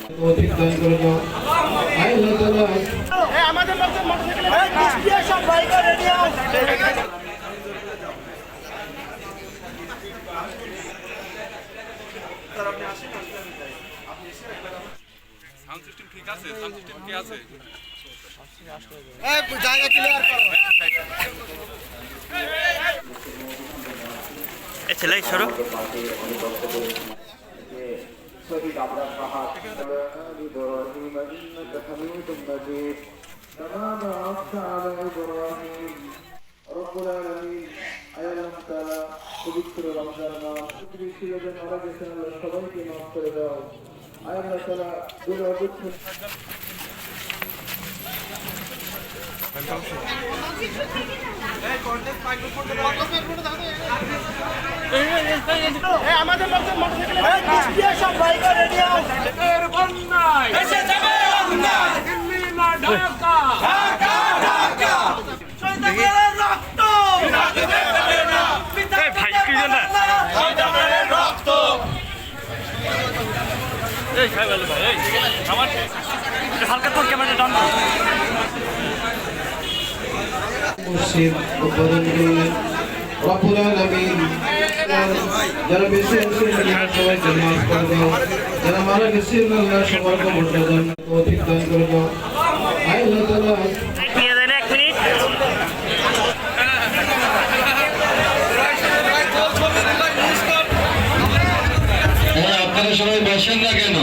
তৌফিক দান করে দাও। আয় আল্লাহ তাআলা আমাদের লোকজন মোটরসাইকেলে সব বাইকে রেডি হও। সাউন্ড সিস্টেম ঠিক আছে? সাউন্ড সিস্টেম কি আছে? এই জায়গা ক্লিয়ার করো। এই ছেলে সরো। শহীদ আবরার সাহাব ইব্রাহিম ইন্নাকা হামিদুম মাজিদ কামা বারাকতা আলা ইব্রাহিম রব্বুল আলামিন। আয় আল্লাহ তাআলা পবিত্র রমজান মাস শুকরিয়া যেন মারা গেছেন আল্লাহ সবাইকে মাফ করে দাও। আয় আল্লাহ তাআলা গুনাহ দুঃখ আমাদের লোকজন মোটরসাইকেলে সব বাইকে রেডি হও। এর বন্যায় এসে যাবে অন্যায় দিল্লি না ঢাকা ঢাকা ঢাকা শহীদের রক্ত এই ভাই কি জানা? শহীদের রক্ত এই খাই ভালো ভাই। এই আমার হালকা তোর ক্যামেরা ডান করো। মুর্শিদ উদ্বোধন করলেন রব্বুল আলামিন। যারা বেঁচে আছেন আল্লাহ সবাইকে মাফ করে দাও। যারা মারা গেছেন আল্লাহ সবাইকে মর্যাদা তৌফিক দান করে দাও। আয় আল্লাহ তাআলা নিয়ে দেন 1 মিনিট। আপনারা সবাই বসেন না কেন?